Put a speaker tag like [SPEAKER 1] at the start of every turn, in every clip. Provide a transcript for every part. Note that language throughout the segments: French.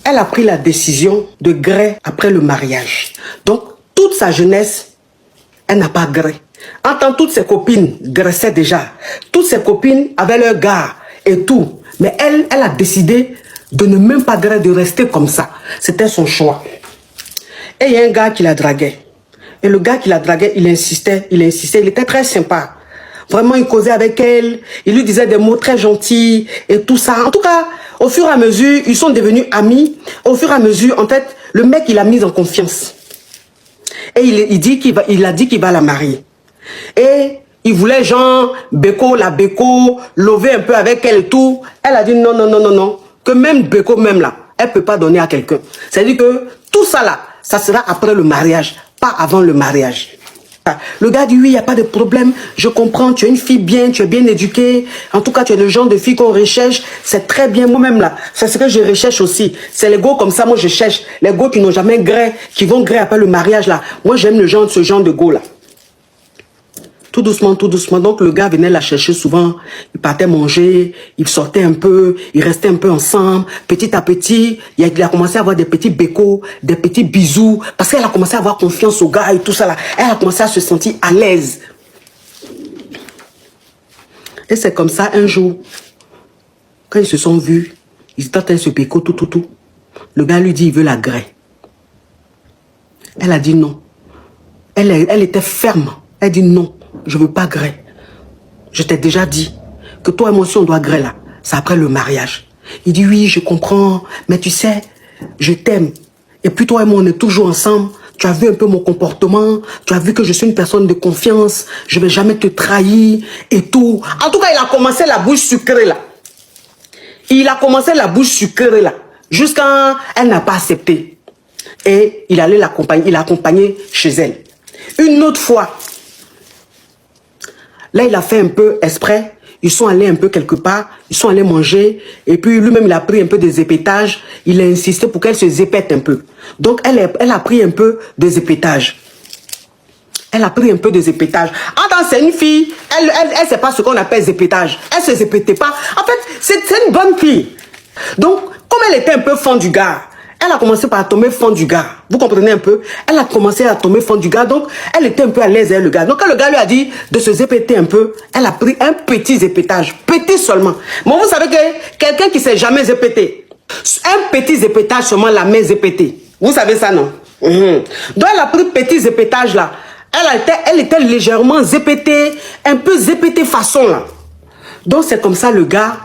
[SPEAKER 1] elle a pris la décision de gré après le mariage. Donc, toute sa jeunesse, elle n'a pas gré. En tant que toutes ses copines graissaient déjà. Toutes ses copines avaient leur gars et tout. Mais elle a décidé de ne même pas gré, de rester comme ça. C'était son choix. Et il y a un gars qui la draguait. Et le gars qui la draguait, il insistait. Il était très sympa. Vraiment, il causait avec elle. Il lui disait des mots très gentils et tout ça. En tout cas, au fur et à mesure, ils sont devenus amis. Au fur et à mesure, en fait, le mec, il a mis en confiance. Et il a dit qu'il va la marier. Et il voulait genre, la Beko, lover un peu avec elle et tout. Elle a dit non, non, non, non, non. Que même Beko, même là, elle ne peut pas donner à quelqu'un. C'est-à-dire que tout ça là, ça sera après le mariage, pas avant le mariage. Le gars dit oui, il n'y a pas de problème, je comprends, tu es une fille bien, tu es bien éduquée, en tout cas tu es le genre de fille qu'on recherche, c'est très bien, moi-même là, c'est ce que je recherche aussi, c'est les gars comme ça, moi je cherche, les gars qui n'ont jamais gré, qui vont gré après le mariage là, moi j'aime ce genre de gars là. Tout doucement, donc le gars venait la chercher souvent, il partait manger, il sortait un peu, il restait un peu ensemble. Petit à petit, il a commencé à avoir des petits bécos, des petits bisous, parce qu'elle a commencé à avoir confiance au gars et tout ça là. Elle a commencé à se sentir à l'aise. Et c'est comme ça, un jour, quand ils se sont vus, ils étaient en train de se béco, tout. Le gars lui dit, il veut la gré. Elle a dit non. Elle était ferme. Elle dit non. Je ne veux pas gré. Je t'ai déjà dit que toi et moi, si on doit gré là, c'est après le mariage. Il dit oui, je comprends, mais tu sais, je t'aime. Et puis toi et moi, on est toujours ensemble. Tu as vu un peu mon comportement. Tu as vu que je suis une personne de confiance. Je ne vais jamais te trahir et tout. En tout cas, il a commencé la bouche sucrée là. Il a commencé la bouche sucrée là. Jusqu'à elle n'a pas accepté. Et il allait l'accompagner. Il l'a accompagnée chez elle. Une autre fois, là, il a fait un peu exprès. Ils sont allés un peu quelque part. Ils sont allés manger. Et puis, lui-même, il a pris un peu des épétages. Il a insisté pour qu'elle se zépète un peu. Donc, elle a pris un peu des épétages. Elle a pris un peu des épétages. Attends, c'est une fille. Elle ne sait pas ce qu'on appelle zépétage. Elle ne se zépétait pas. En fait, c'est une bonne fille. Donc, comme elle était un peu fan du gars, elle a commencé par tomber fan du gars. Vous comprenez un peu? Elle a commencé à tomber fan du gars. Donc, elle était un peu à l'aise avec le gars. Donc, quand le gars lui a dit de se zépéter un peu, elle a pris un petit zépétage. Petit seulement. Bon, vous savez que quelqu'un qui ne s'est jamais zépété, un petit zépétage seulement la main zépétée. Vous savez ça, non? Donc, elle a pris petit zépétage là. Elle était légèrement zépétée, un peu zépétée façon là. Donc, c'est comme ça le gars,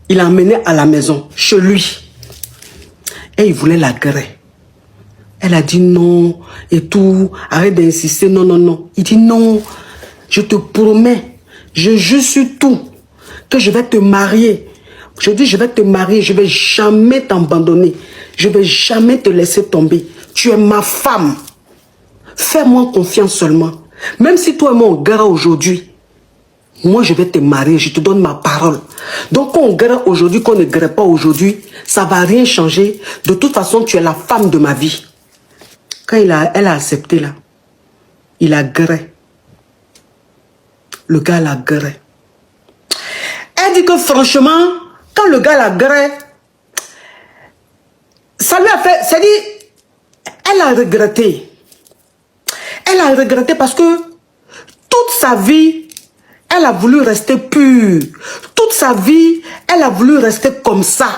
[SPEAKER 1] il l'a emmené à la maison, chez lui. Et il voulait la gré. Elle a dit non et tout. Arrête d'insister. Non, non, non. Il dit non. Je te promets. Je jure sur tout. Que je vais te marier. Je dis je vais te marier. Je ne vais jamais t'abandonner. Je ne vais jamais te laisser tomber. Tu es ma femme. Fais-moi confiance seulement. Même si toi et moi on guerre aujourd'hui. Moi, je vais te marier, je te donne ma parole. Donc, quand on guerre aujourd'hui, qu'on ne guerre pas aujourd'hui, ça ne va rien changer. De toute façon, tu es la femme de ma vie. Quand elle a accepté là, il a guerré. Le gars l'a guerré. Elle dit que franchement, quand le gars l'a guerré, ça lui a fait, c'est-à-dire, elle a regretté. Elle a regretté parce que toute sa vie, elle a voulu rester pure. Toute sa vie, elle a voulu rester comme ça.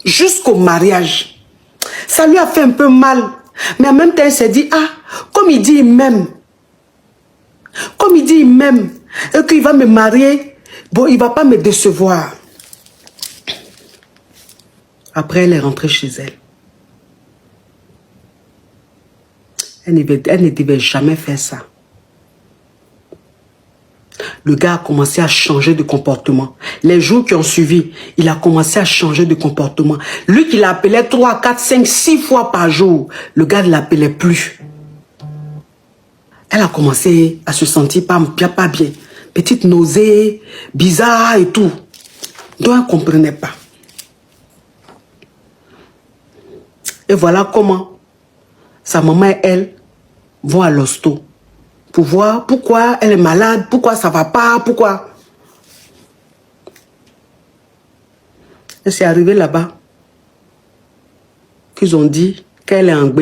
[SPEAKER 1] Jusqu'au mariage. Ça lui a fait un peu mal. Mais en même temps, elle s'est dit, ah, comme il dit, il m'aime. Comme il dit, il m'aime. Et qu'il va me marier, bon, il ne va pas me décevoir. Après, elle est rentrée chez elle. Elle ne devait jamais faire ça. Le gars a commencé à changer de comportement. Les jours qui ont suivi, il a commencé à changer de comportement. Lui qui l'appelait 3, 4, 5, 6 fois par jour, le gars ne l'appelait plus. Elle a commencé à se sentir pas bien. Petite nausée, bizarre et tout. Donc elle ne comprenait pas. Et voilà comment sa maman et elle vont à l'hosto. Pour voir pourquoi elle est malade, pourquoi ça ne va pas, pourquoi. Elle s'est arrivée là-bas. qu'ils ont dit qu'elle est en B.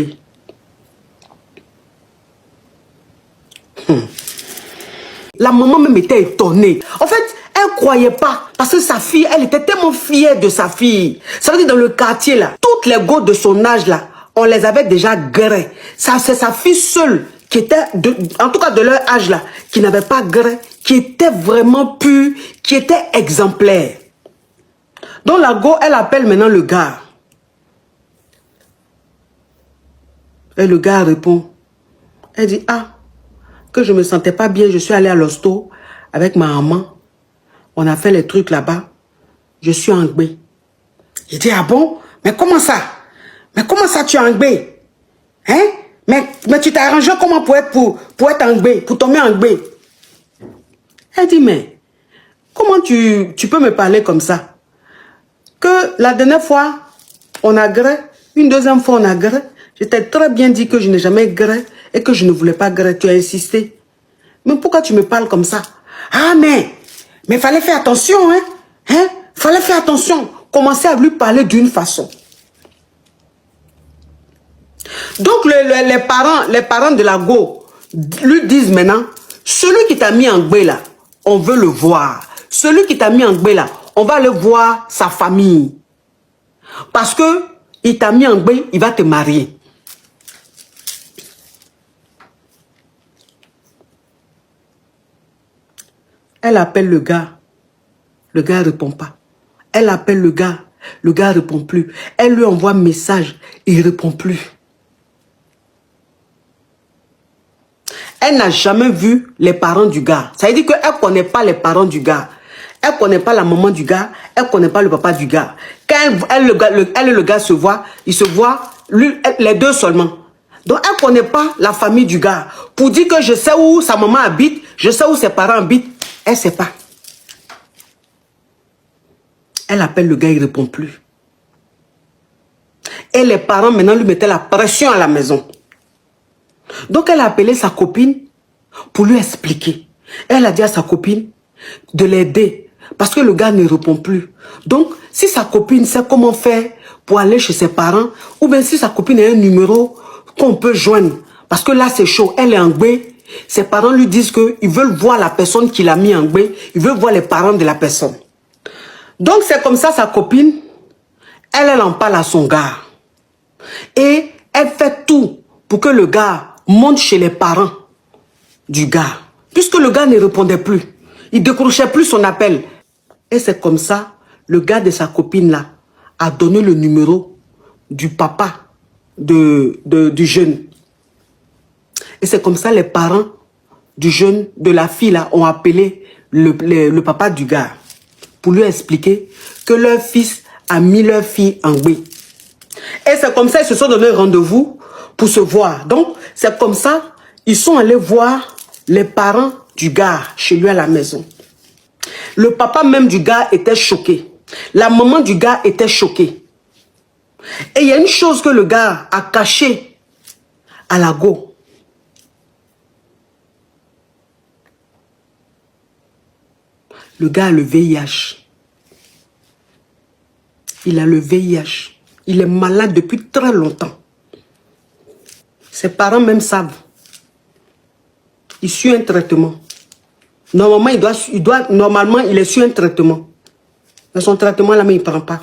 [SPEAKER 1] La maman même était étonnée. En fait, elle ne croyait pas. Parce que sa fille, elle était tellement fière de sa fille. Ça veut dire dans le quartier là, toutes les go de son âge là, on les avait déjà grès. C'est sa fille seule qui était, en tout cas de leur âge là, qui n'avait pas grès, qui était vraiment pure, qui était exemplaire. Donc la go, elle appelle maintenant le gars. Et le gars répond. Elle dit, ah, que je ne me sentais pas bien, je suis allée à l'hosto avec ma maman. On a fait les trucs là-bas. Je suis en Gbé. Il dit, ah bon? Mais comment ça? Mais comment ça tu es en Gbé? Hein? Mais tu t'es arrangé comment pour être en Gbé, pour tomber en Gbé? Elle dit, mais comment tu peux me parler comme ça? Que la dernière fois, on a gré, une deuxième fois, on a gré. Je t'ai très bien dit que je n'ai jamais gré et que je ne voulais pas gré. Tu as insisté. Mais pourquoi tu me parles comme ça? Ah, mais fallait faire attention, hein? Hein? Fallait faire attention. Commencer à lui parler d'une façon. Donc, les parents de la go lui disent maintenant, celui qui t'a mis en Gbé là, on veut le voir. Celui qui t'a mis en Gbé là, on va le voir sa famille. Parce que il t'a mis en Gbé, il va te marier. Elle appelle le gars. Le gars ne répond pas. Elle appelle le gars ne répond plus. Elle lui envoie un message, il ne répond plus. Elle n'a jamais vu les parents du gars. Ça veut dire qu'elle ne connaît pas les parents du gars. Elle ne connaît pas la maman du gars. Elle ne connaît pas le papa du gars. Quand elle et le gars se voient, ils se voient les deux seulement. Donc elle ne connaît pas la famille du gars. Pour dire que je sais où sa maman habite, je sais où ses parents habitent, elle ne sait pas. Elle appelle le gars, il ne répond plus. Et les parents maintenant lui mettaient la pression à la maison. Donc elle a appelé sa copine pour lui expliquer. Elle a dit à sa copine de l'aider parce que le gars ne répond plus. Donc si sa copine sait comment faire pour aller chez ses parents, ou bien si sa copine a un numéro qu'on peut joindre, parce que là c'est chaud, elle est en Gbé, ses parents lui disent qu'ils veulent voir la personne qui l'a mis en Gbé, ils veulent voir les parents de la personne. Donc c'est comme ça sa copine, elle en parle à son gars. Et elle fait tout pour que le gars monte chez les parents du gars. Puisque le gars ne répondait plus. Il décrochait plus son appel. Et c'est comme ça, le gars de sa copine là a donné le numéro du papa du jeune. Et c'est comme ça les parents du jeune, de la fille là, ont appelé le papa du gars pour lui expliquer que leur fils a mis leur fille en Gbé. Et c'est comme ça ils se sont donné rendez-vous pour se voir. Donc, c'est comme ça, ils sont allés voir les parents du gars chez lui à la maison. Le papa même du gars était choqué. La maman du gars était choquée. Et il y a une chose que le gars a cachée à la go. Le gars a le VIH. Il a le VIH. Il est malade depuis très longtemps. Ses parents même savent. Il suit un traitement. Normalement, normalement, il est sur un traitement. Mais son traitement, là, mais il ne prend pas.